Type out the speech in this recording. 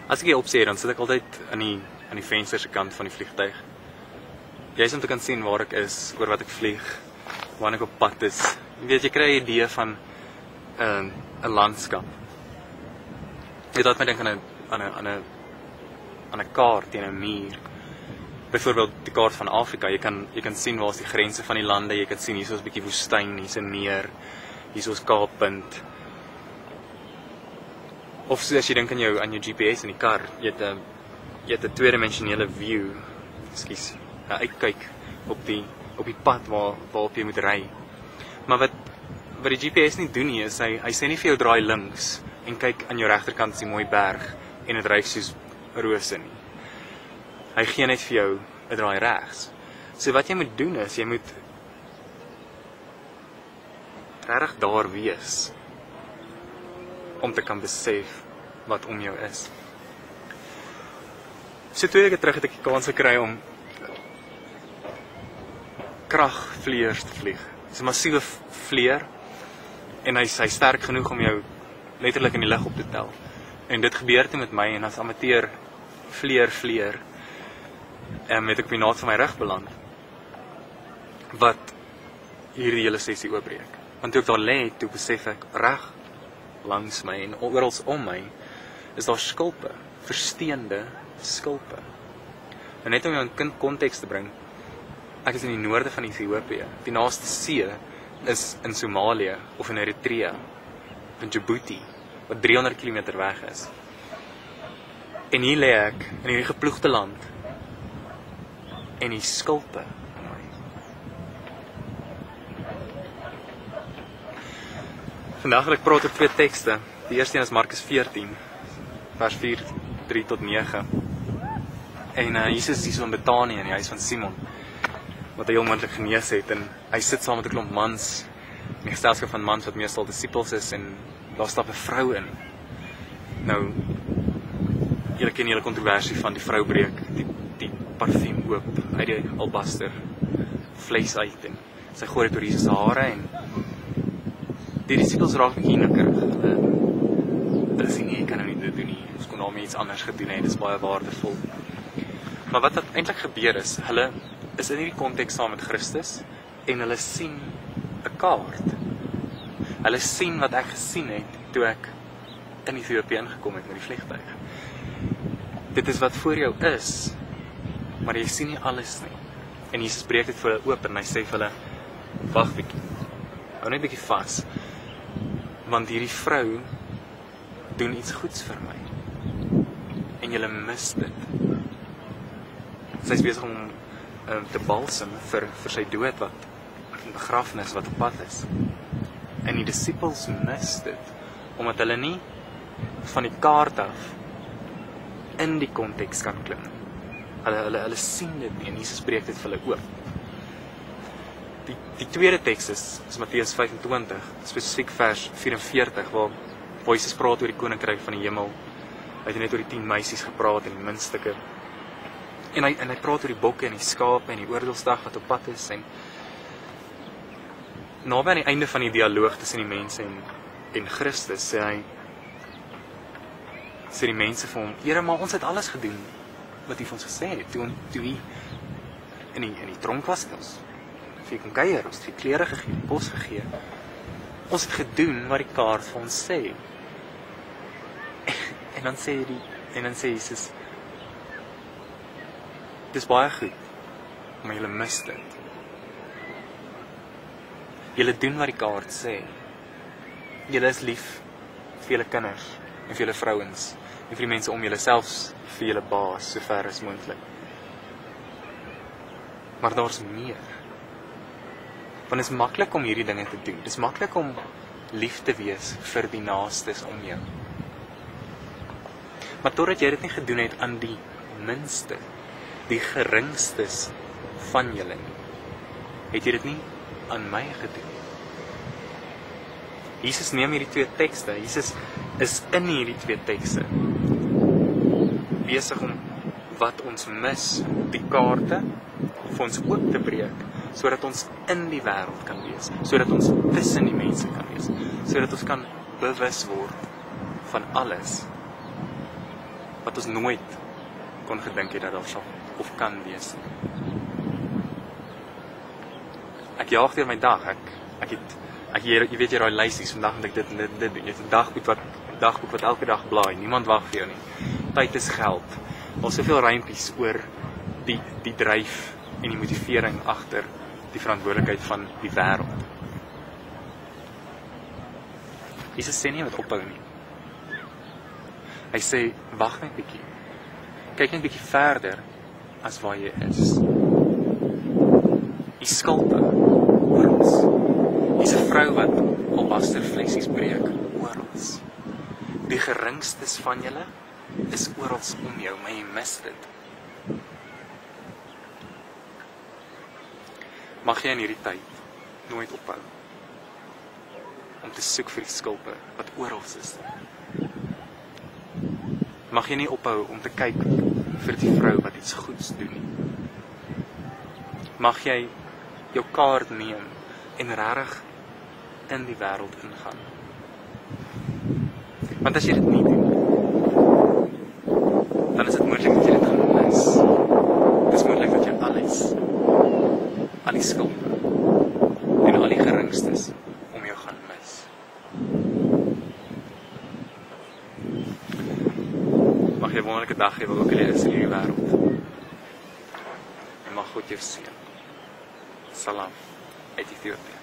As ek die opsie het, dan sit ek altyd aan die venster se kant van die vliegtuig. Jy om te kan sien waar ek is, oor wat ek vlieg, waar ek op pad is. Jy kry 'n idee van 'n landskap. Jy laat my dink aan 'n kaart teen 'n muur. Byvoorbeeld die kaart van Afrika, jy kan sien waar is die grense van die lande, jy kan sien hier is 'n bietjie woestyn, hier's 'n meer, hier's ons Kaappunt. Of soos jy dink aan jou GPS in die kar, jy het 'n tweedimensionele view, 'n uitkyk op die pad waarop jy moet ry. Maar wat die GPS nie doen nie, is hy sê nie vir jou draai links en kyk aan jou regterkant is die mooi berg en dit ryk soos rose nie. Hy gee net vir jou 'n draai regs. So wat jy moet doen is, jy moet regtig daar wees om te kan besef wat om jou is. So 2 weke terug het ek die kans gekry om kragvleiers te vlieg. Dis 'n massiewe vleier en hy's sterk genoeg om jou letterlik in die lug op te tel. En dit gebeur toe met my en as amateur vleier het ek op die naad van my rug beland wat hierdie hele sessie oopbreek. Want toe ek daar lê, toe besef ek reg langs my en oral om my is daar skulpe, versteende skulpe. En net om jou in konteks te bring, ek is in die noorde van Ethiopië. Die naaste see is in Somalië of in Eritrea, in Djibouti, wat 300 km weg is. En hier lê ek in hierdie geploegde land en die skulpe in my. Vandag wil ek praat oor 2 tekste. Die eerste een is Markus 14, vers 4:3 tot 9. En Jesus is hier so in Betanië in die huis van Simon, wat hy heel moontlik genees het, en hy sit saam met 'n klomp mans, in die geselskap van mans wat meestal disippels is, en daar stap 'n vrou in. Nou, julle ken die hele kontroversie van die vrou breek die parfuum oop uit die albaster vleis uit, en sy gooi dit oor Jesus se hare, en die disippels raak bietjie nikkerig. Hulle sê nee, ek kan nou nie dit doen nie, ons kon daarmee iets anders gedoen het, dit is baie waardevol. Maar wat eintlik gebeur is, hulle is in hierdie konteks saam met Christus, en hulle sien 'n kaart. Hulle sien wat ek gesien het, toe ek in Ethiopië ingekom het met die vliegtuig. Dit is wat voor jou is, maar jy sien nie alles nie. En Jesus breek dit vir hulle oop, en hy sê vir hulle, wag bietjie, hou net bietjie vas, want hierdie vrou doen iets goeds vir my, en julle mis dit. Sy is besig om te balsem vir sy dood, wat begrafnis wat op pad is. En die disippels mis dit, omdat hulle nie van die kaart af in die konteks kan klim. Hulle sien dit nie, en Jesus breek dit vir hulle oop. Die tweede teks is Matteus 25, spesifiek vers 44, waar Jesus praat oor die koninkryk van die hemel. Hy het net oor die 10 meisies gepraat en die muntstukke. En hy praat oor die bokke en die skape en die oordeelsdag wat op pad is. En naby aan die einde van die dialoog tussen die mense en Christus, sê die mense vir hom, Here, maar ons het alles gedoen wat U vir ons gesê het. Toe U in die tronk was, ons vir kon kuier, ons het klere gegee, kos gegee. Ons het gedoen wat die kaart vir ons sê. En dan sê Jesus, dis baie goed, maar julle mis dit. Julle doen wat die kaart sê. Julle is lief vir julle kinders en vir julle vrouens en vir die mense om julle, selfs vir julle baas, so ver as moontlik. Maar daar's meer. Want dit is maklik om hierdie dinge te doen. Dit is maklik om lief te wees vir die naastes om jou. Maar totdat jy dit nie gedoen het aan die minste, die geringstes van julle nie, het jy dit nie aan my gedoen. Jesus neem hierdie 2 tekste, Jesus is in hierdie 2 tekste besig om wat ons mis, die kaarte, vir ons oop te breek, sodat ons in die wêreld kan wees, sodat ons tussen die mense kan wees, sodat ons kan bewus word van alles wat ons nooit kon gedink het dat daar sal of kan wees. Ek jaag deur my dag, jy weet jy daai lysies, vandag moet ek dit en dit doen, jy het 'n dagboek wat elke dag blaai, niemand wag vir jou nie, tyd is geld, al soveel ruimpies oor die dryf en die motivering agter die verantwoordelikheid van die wêreld. Jesus sê nie wat ophou nie. Hy sê, wag net 'n bietjie. Kyk net 'n bietjie verder as waar jy is. Die skulpe oral. Hier's 'n vrou wat albasterflessies breek oral. Die geringstes van julle is oral om jou, maar jy mis dit. Mag jy in hierdie tyd nooit ophou om te soek vir die skulpe wat oral is. Mag jy nie ophou om te kyk vir die vrou wat iets goeds doen nie. Mag jy jou kaart neem en regtig in die wêreld ingaan. Want as jy dit nie doen, dan is dit moontlik dat jy dit gaan mis. Dit is moontlik dat jy al die skulpe en al die geringstes om jou gaan mis. Mag jy 'n wonderlike dag hê waar ook al jy is in hierdie wêreld. En mag God jou seën. Salam uit Ethiopië.